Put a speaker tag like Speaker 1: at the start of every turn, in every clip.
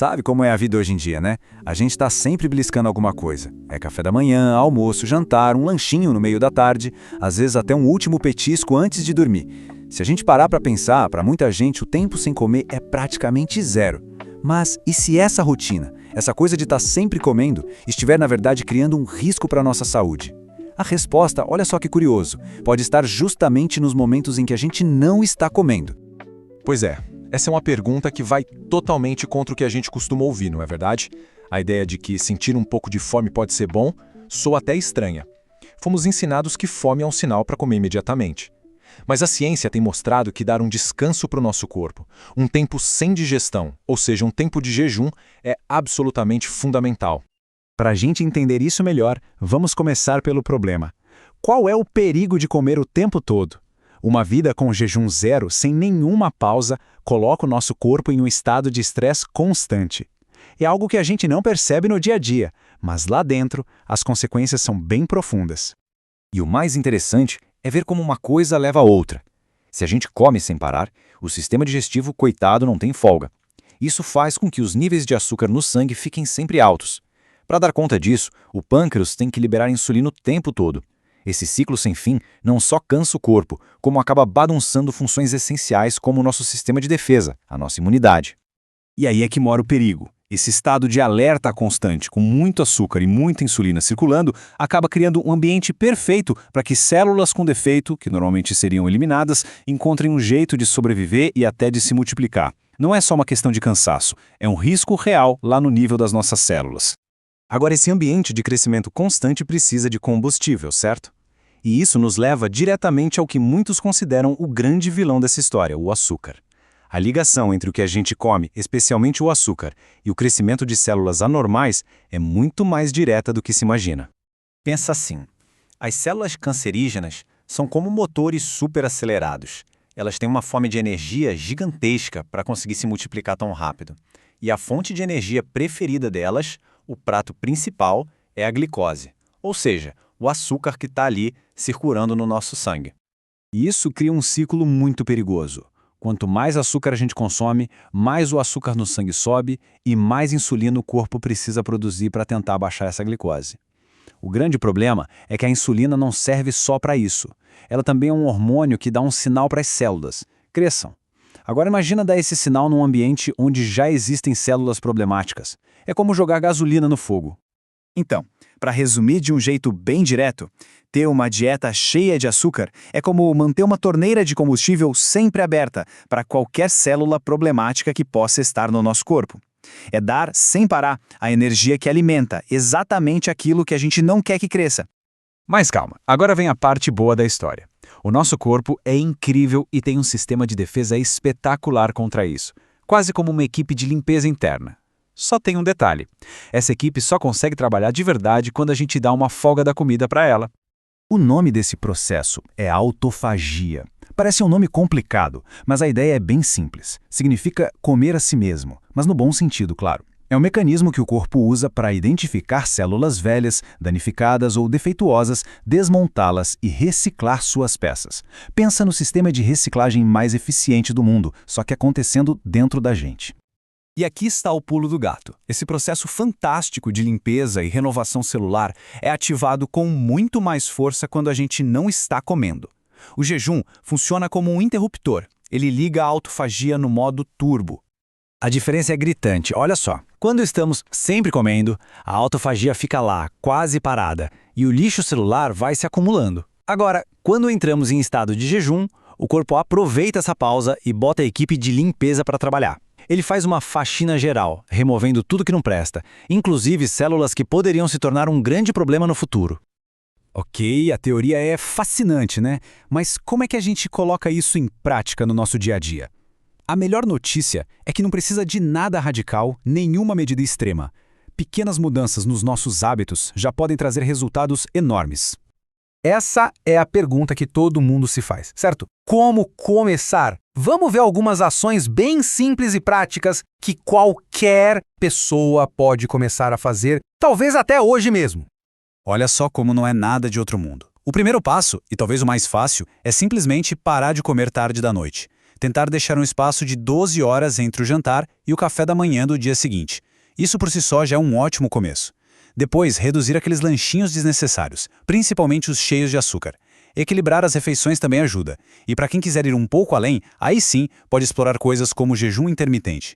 Speaker 1: Sabe como é a vida hoje em dia, né? A gente tá sempre beliscando alguma coisa. É café da manhã, almoço, jantar, um lanchinho no meio da tarde, às vezes até um último petisco antes de dormir. Se a gente parar para pensar, para muita gente o tempo sem comer é praticamente zero. Mas e se essa rotina, essa coisa de estar sempre comendo, estiver na verdade criando um risco para a nossa saúde? A resposta, olha só que curioso, pode estar justamente nos momentos em que a gente não está comendo.
Speaker 2: Pois é, essa é uma pergunta que vai totalmente contra o que a gente costuma ouvir, não é verdade? A ideia de que sentir um pouco de fome pode ser bom soa até estranha. Fomos ensinados que fome é um sinal para comer imediatamente. Mas a ciência tem mostrado que dar um descanso para o nosso corpo, um tempo sem digestão, ou seja, um tempo de jejum, é absolutamente fundamental.
Speaker 1: Para a gente entender isso melhor, vamos começar pelo problema. Qual é o perigo de comer o tempo todo? Uma vida com jejum zero, sem nenhuma pausa, coloca o nosso corpo em um estado de estresse constante. É algo que a gente não percebe no dia a dia, mas lá dentro, as consequências são bem profundas.
Speaker 3: E o mais interessante é ver como uma coisa leva a outra. Se a gente come sem parar, o sistema digestivo, coitado, não tem folga. Isso faz com que os níveis de açúcar no sangue fiquem sempre altos. Para dar conta disso, o pâncreas tem que liberar insulina o tempo todo. Esse ciclo sem fim não só cansa o corpo, como acaba bagunçando funções essenciais como o nosso sistema de defesa, a nossa imunidade.
Speaker 4: E aí é que mora o perigo. Esse estado de alerta constante, com muito açúcar e muita insulina circulando, acaba criando um ambiente perfeito para que células com defeito, que normalmente seriam eliminadas, encontrem um jeito de sobreviver e até de se multiplicar. Não é só uma questão de cansaço, é um risco real lá no nível das nossas células.
Speaker 5: Agora, esse ambiente de crescimento constante precisa de combustível, certo? E isso nos leva diretamente ao que muitos consideram o grande vilão dessa história, o açúcar. A ligação entre o que a gente come, especialmente o açúcar, e o crescimento de células anormais é muito mais direta do que se imagina.
Speaker 6: Pensa assim, as células cancerígenas são como motores superacelerados. Elas têm uma fome de energia gigantesca para conseguir se multiplicar tão rápido. E a fonte de energia preferida delas, o prato principal, é a glicose, ou seja, o açúcar que está ali circulando no nosso sangue.
Speaker 4: E isso cria um ciclo muito perigoso. Quanto mais açúcar a gente consome, mais o açúcar no sangue sobe e mais insulina o corpo precisa produzir para tentar baixar essa glicose. O grande problema é que a insulina não serve só para isso. Ela também é um hormônio que dá um sinal para as células. Cresçam. Agora imagina dar esse sinal num ambiente onde já existem células problemáticas. É como jogar gasolina no fogo.
Speaker 7: Então, para resumir de um jeito bem direto, ter uma dieta cheia de açúcar é como manter uma torneira de combustível sempre aberta para qualquer célula problemática que possa estar no nosso corpo. É dar, sem parar, a energia que alimenta exatamente aquilo que a gente não quer que cresça.
Speaker 4: Mas calma, agora vem a parte boa da história. O nosso corpo é incrível e tem um sistema de defesa espetacular contra isso, quase como uma equipe de limpeza interna. Só tem um detalhe. Essa equipe só consegue trabalhar de verdade quando a gente dá uma folga da comida para ela.
Speaker 1: O nome desse processo é autofagia. Parece um nome complicado, mas a ideia é bem simples. Significa comer a si mesmo, mas no bom sentido, claro. É um mecanismo que o corpo usa para identificar células velhas, danificadas ou defeituosas, desmontá-las e reciclar suas peças. Pensa no sistema de reciclagem mais eficiente do mundo, só que acontecendo dentro da gente.
Speaker 7: E aqui está o pulo do gato. Esse processo fantástico de limpeza e renovação celular é ativado com muito mais força quando a gente não está comendo. O jejum funciona como um interruptor. Ele liga a autofagia no modo turbo.
Speaker 1: A diferença é gritante, olha só. Quando estamos sempre comendo, a autofagia fica lá, quase parada, e o lixo celular vai se acumulando. Agora, quando entramos em estado de jejum, o corpo aproveita essa pausa e bota a equipe de limpeza para trabalhar. Ele faz uma faxina geral, removendo tudo que não presta, inclusive células que poderiam se tornar um grande problema no futuro.
Speaker 4: Ok, a teoria é fascinante, né? Mas como é que a gente coloca isso em prática no nosso dia a dia? A melhor notícia é que não precisa de nada radical, nenhuma medida extrema. Pequenas mudanças nos nossos hábitos já podem trazer resultados enormes.
Speaker 8: Essa é a pergunta que todo mundo se faz, certo? Como começar? Vamos ver algumas ações bem simples e práticas que qualquer pessoa pode começar a fazer, talvez até hoje mesmo.
Speaker 4: Olha só como não é nada de outro mundo. O primeiro passo, e talvez o mais fácil, é simplesmente parar de comer tarde da noite. tentar deixar um espaço de 12 horas entre o jantar e o café da manhã do dia seguinte. Isso por si só já é um ótimo começo. Depois, reduzir aqueles lanchinhos desnecessários, principalmente os cheios de açúcar. Equilibrar as refeições também ajuda. E para quem quiser ir um pouco além, aí sim pode explorar coisas como o jejum intermitente.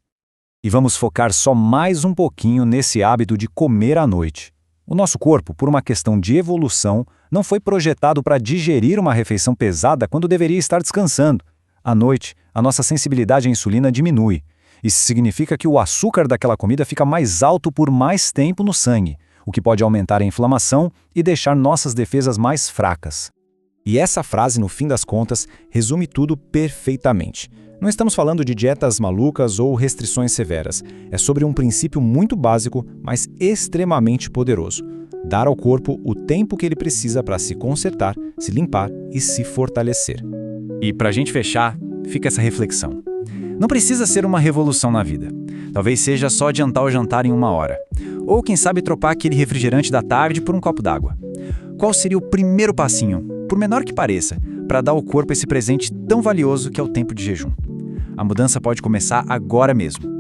Speaker 3: E vamos focar só mais um pouquinho nesse hábito de comer à noite. O nosso corpo, por uma questão de evolução, não foi projetado para digerir uma refeição pesada quando deveria estar descansando. À noite, a nossa sensibilidade à insulina diminui. Isso significa que o açúcar daquela comida fica mais alto por mais tempo no sangue, o que pode aumentar a inflamação e deixar nossas defesas mais fracas. E essa frase, no fim das contas, resume tudo perfeitamente. Não estamos falando de dietas malucas ou restrições severas. É sobre um princípio muito básico, mas extremamente poderoso. Dar ao corpo o tempo que ele precisa para se consertar, se limpar e se fortalecer.
Speaker 6: E para a gente fechar, fica essa reflexão. Não precisa ser uma revolução na vida. Talvez seja só adiantar o jantar em 1 hora. Ou quem sabe trocar aquele refrigerante da tarde por um copo d'água. Qual seria o primeiro passinho, por menor que pareça, para dar ao corpo esse presente tão valioso que é o tempo de jejum? A mudança pode começar agora mesmo.